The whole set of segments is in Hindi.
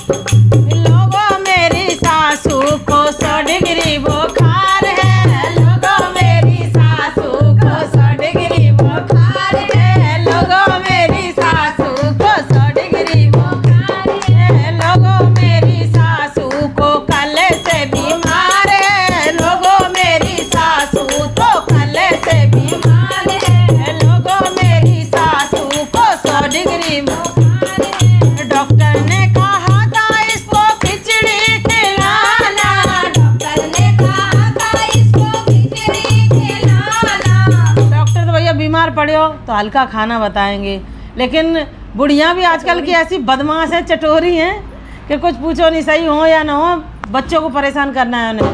लोगों मेरी सासू को 100 डिग्री बुखार है। लोगों मेरी सासू को 100 डिग्री बुखार है। लोगों मेरी सासू को 100 डिग्री बुखार है। लोगों मेरी सासू को कल से बीमार है। लोगों मेरी सासू तो कल से बीमार है। लोगों मेरी सासू को 100 डिग्री बुखार है। डॉक्टर ने कहा था इसको खिचड़ी खिलाना। डॉक्टर ने कहा था इसको खिचड़ी खिलाना। डॉक्टर तो भैया बीमार पड़े हो तो हल्का खाना बताएंगे, लेकिन बुढ़िया भी आजकल की ऐसी बदमाश है, चटोरी हैं कि कुछ पूछो नहीं, सही हो या ना हो बच्चों को परेशान करना है उन्हें।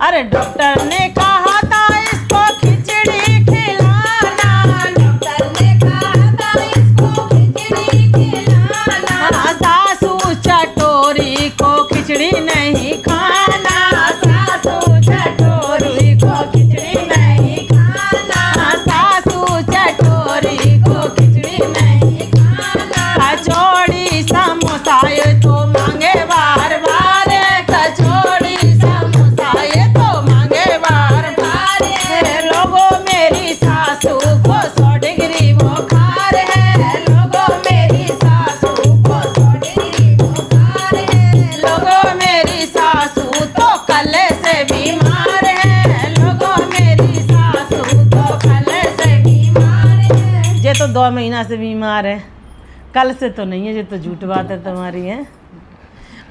अरे डॉक्टर ने कहा था इसको खिचड़ी खिलाना। डॉक्टर ने कहा था इसको खिचड़ी खिलाना। सासू चटोरी को खिचड़ी नहीं खाना। सासू चटोरी को खिचड़ी नहीं खाना। सासू चटोरी को खिचड़ी नहीं खाना। कचौड़ी समोसा ये तो मांगे बार बार। कचौड़ी समोसा ये तो मांगे बार बार। लोगों मेरी सासू को 100 डिग्री बुखार है। लोगों मेरी सासू को 100 डिग्री बुखार है। लोगों मेरी सासू तो कल से बीमार है। लोगों मेरी सासू तो कल से बीमार है। ये तो 2 महीना से बीमार है, कल से तो नहीं है, ये तो झूठ बात है तुम्हारी है।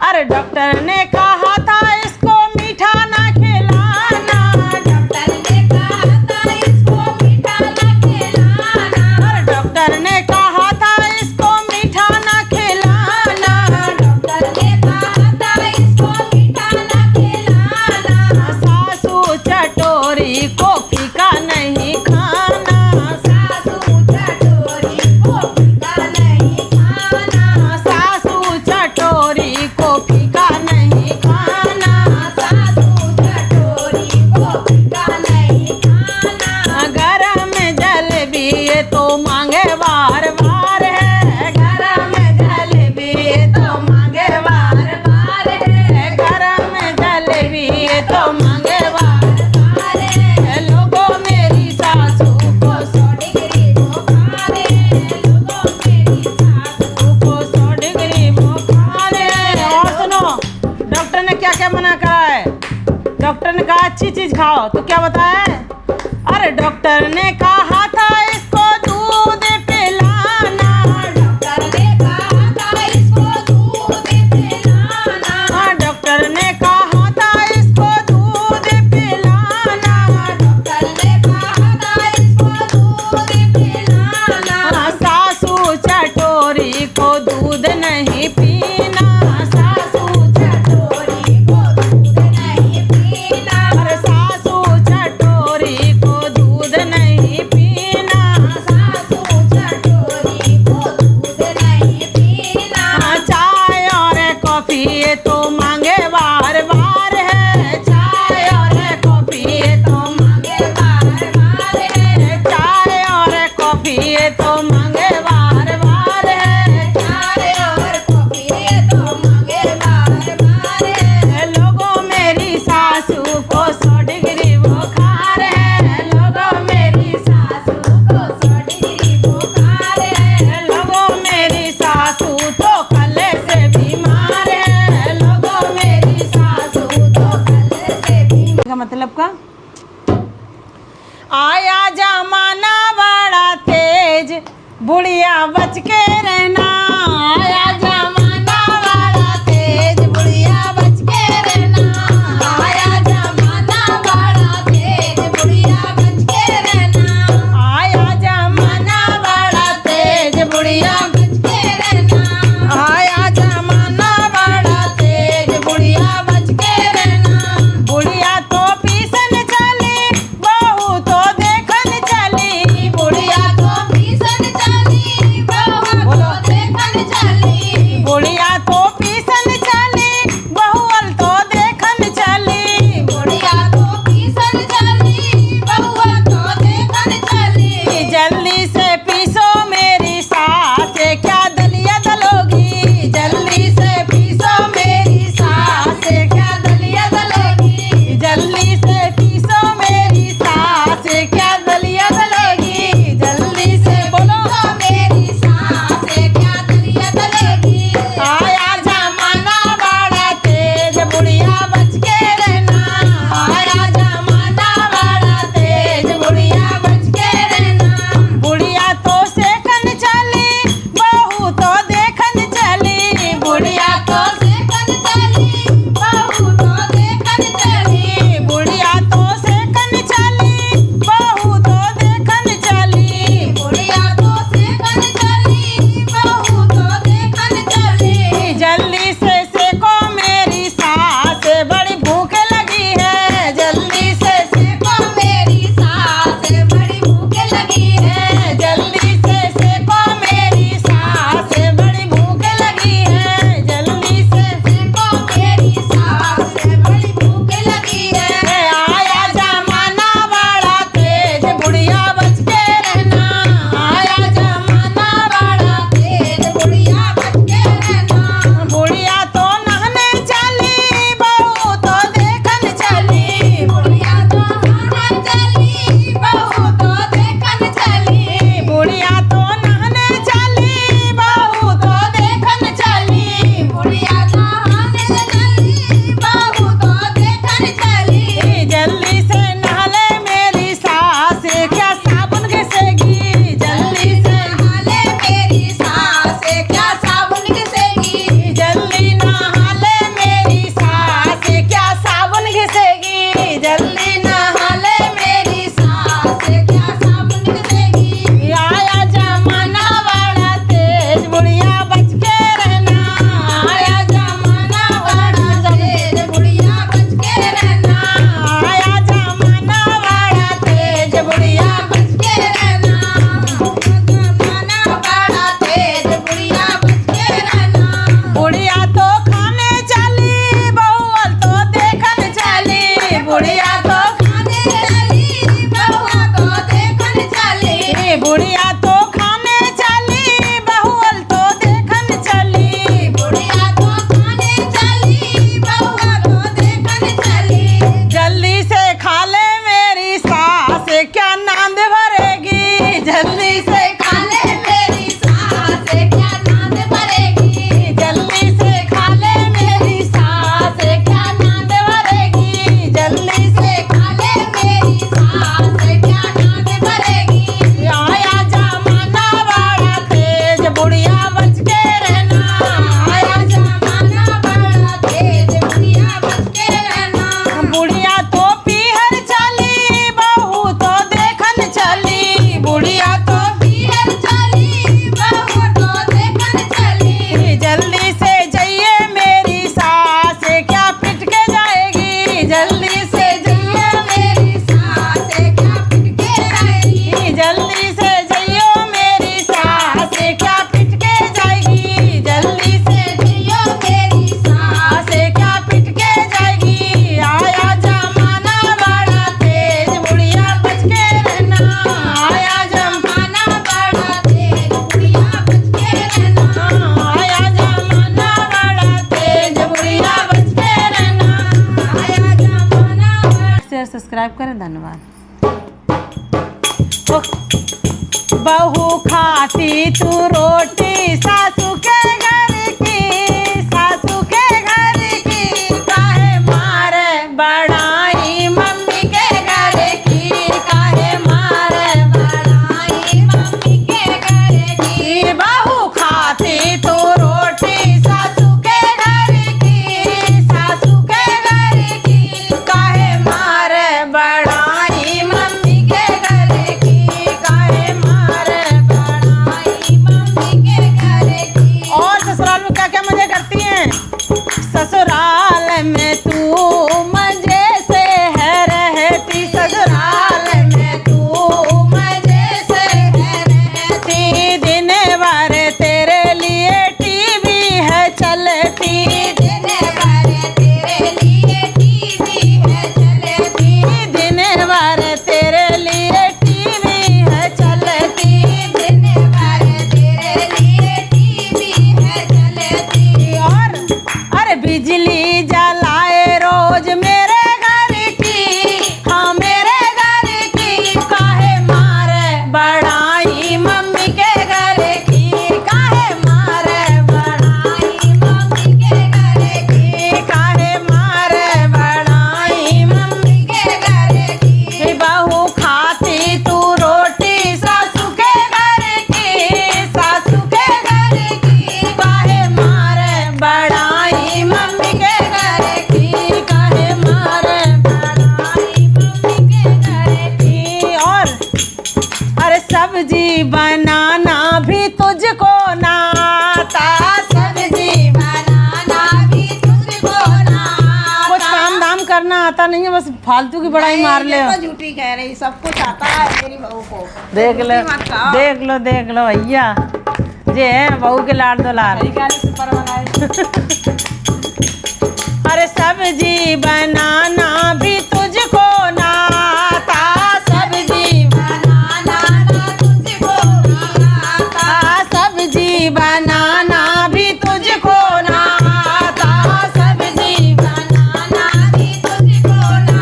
अरे डॉक्टर ने कहा था इसको मीठा ना खिलाना। डॉक्टर ने कहा था इसको मीठा ना खिलाना। अरे डॉक्टर ने कहा था इसको मीठा ना खिलाना। डॉक्टर ने कहा था इसको मीठा ना खिलाना। सासू चटोरी को फीका नहीं खाना। सासू चटोरी को फीका नहीं खाना। सासू चटोरी को फीका नहीं खाना। सासू चटोरी को फीका नहीं खाना। गरम जलेबी ये तो मांगे बार बार है। गरम जलेबी ये तो मांगे बार बार है। गरम जलेबी ये तो मांगे बार बार है। लोगों मेरी सासू को 100 डिग्री बुखार है। लोगों मेरी सासू को 100 डिग्री बुखार है। और सुनो, डॉक्टर ने क्या क्या मना करा है। डॉक्टर ने कहा अच्छी चीज खाओ, तो क्या बताया है। अरे डॉक्टर ने कहा था इसको दूध पिलाना। डॉक्टर ने कहा था इसको दूध पिलाना। डॉक्टर ने कहा था इसको दूध पिलाना। डॉक्टर ने कहा था इसको दूध पिलाना। सासू चटोरी को दूध नहीं पीना। सासू चटोरी को दूध नहीं पीना। अरे सासू चटोरी को दूध नहीं पीना। सासू चटोरी को दूध नहीं पीना। चाय और कॉफी ये तो मांगे बार बार है। चाय और कॉफी ये तो मांगे बार बार है। चाय और कॉफी ये तो मांगे बार बार है। चाय और कॉफी ये तो मांगे बार बार है। लोगों मेरी सासू को 100 डिग्री बुखार है। लोगों मेरी सासू को 100 डिग्री बुखार है। लोगों मेरी सासू तो कल से बीमार है। लोगों मेरी सासू तो कल से बीमार का मतलब का आया जमाना बड़ा तेज, बुढ़िया बच के रहना। आया जमाना बड़ा तेज, बुढ़िया बच के रहना। आया जमाना बड़ा तेज, बुढ़िया बच के रहना। आया जमाना बड़ा तेज, बुढ़िया बच के रहना। आया जमाना बड़ा तेज, बुढ़िया बच के रहना। बुढ़िया तो पीसन चली, बहू तो देखन चली। बुढ़िया तो पीसन चली, बहू सब्सक्राइब करें। धन्यवाद। बहू खाती तू रोटी सासू के घर की, सासू के घर की, काहे मारे बड़ाई मम्मी के घर की, काहे मारे बड़ाई मम्मी के घर की। बहू खाती तू रोटी सासू के घर की, सासू के घर की, काहे मारे बड़ाई मम्मी के घर की, काहे मारे बड़ाई मम्मी के घर की। और ससुराल में क्या क्या मजे करती हैं? ससुराल में तू मजे से है रहती, ससुराल में तू मजे से है रहती, दिन भर तेरे लिए टीवी है चलती, दिन भर तेरे लिए टीवी है चलती, दिन भर तेरे लिए टीवी है चलती, दिन भर तेरे लिए टीवी है चलती। और अरे बिजली जलाए रोज मेरे घर की, हाँ मेरे घर की, काहे मारे बड़ाई मम्मी के घर की, काहे मारे बड़ाई मम्मी के घर की, काहे मारे बड़ाई मम्मी के घर की। बहू खाती तू रोटी सासू के घर की, सासू के घर की, काहे मारे बड़ाई मम्मी के घर की, काहे मारे बड़ाई मम्मी के घर की। और अरे सब्जी बनाना भी तुझको ना आता, सब्जी बनाना भी तुझको ना आता। कुछ काम दाम करना आता नहीं है, बस फालतू की बड़ाई मार ले। तो झूठी कह रही, सब कुछ आता है मेरी बहू को। देख लो मत कहो। देख लो देख लो भैया, ये है बहू के लाड दुलार। अरे सब्जी बनाना भी तुझको ना आता, सब्जी बनाना तुझको ना आता, सब्जी बनाना भी तुझको ना आता, सब्जी बनाना भी तुझको ना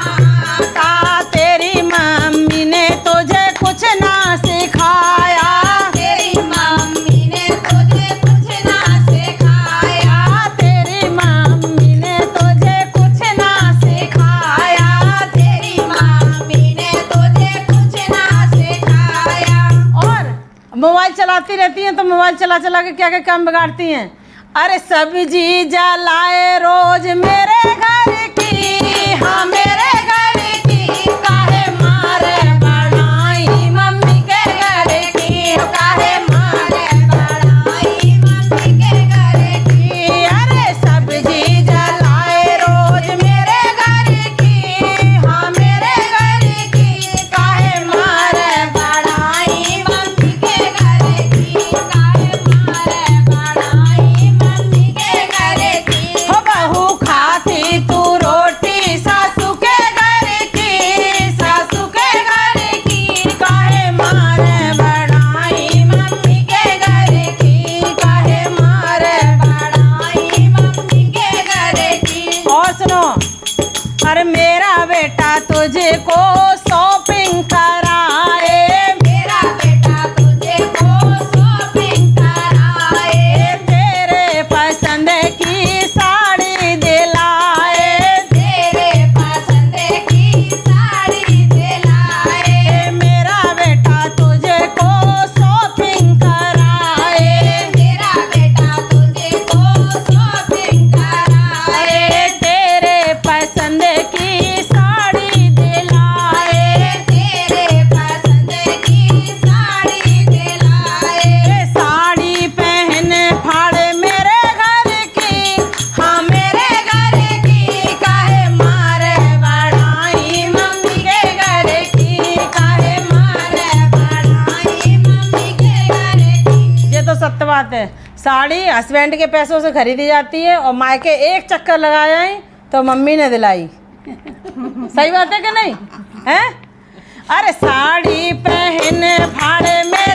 आता। तेरी मम्मी ने तुझे कुछ ना सिखाया, तेरी मम्मी ने तुझे कुछ ना सिखाया, तेरी मम्मी ने तुझे कुछ ना सिखाया, तेरी मम्मी ने तुझे कुछ ना सिखाया। और मोबाइल चलाती रहती हैं, तो मोबाइल चला चला के क्या क्या काम बिगाड़ती हैं। अरे सब्जी जलाए रोज मेरे घर की, हाँ मेरे घर की, काहे मारे बड़ाई मम्मी के घर की, काहे मारे बड़ाई मम्मी के घर की। अरे सब्जी जलाए रोज मेरे घर की, हाँ मेरे घर की, काहे मारे बड़ाई मम्मी के घर की, काहे मारे बड़ाई मम्मी के घर की। हो बहू खाती तू रोटी सासू के घर की, सासू के घर की, काहे मारे बड़ाई मम्मी के घर की, काहे मारे बड़ाई मम्मी के घर की। और सुनो, अरे मेरा बेटा तुझे को शॉपिंग कराए, मेरा बेटा तुझे को शॉपिंग कराए, तेरे पसंद की साड़ी दिलाए, तेरे पसंद की साड़ी दिलाए, मेरा बेटा तुझे को शॉपिंग कराए, मेरा बेटा तुझे को शॉपिंग कराए, तेरे पसंद की साड़ी दिलाए, तेरे पसंद की साड़ी दिलाए। साड़ी पहन फाड़े मेरे घर की, हाँ मेरे घर की, काहे मारे बड़ाई मम्मी के घर की, काहे मारे बड़ाई मम्मी के घर की। ये तो सत्य बात है। साड़ी हस्बैंड के पैसों से खरीदी जाती है, और मायके एक चक्कर लगाया है तो मम्मी ने दिलाई। सही बात है कि नहीं है? अरे साड़ी पहन फाड़े मेरे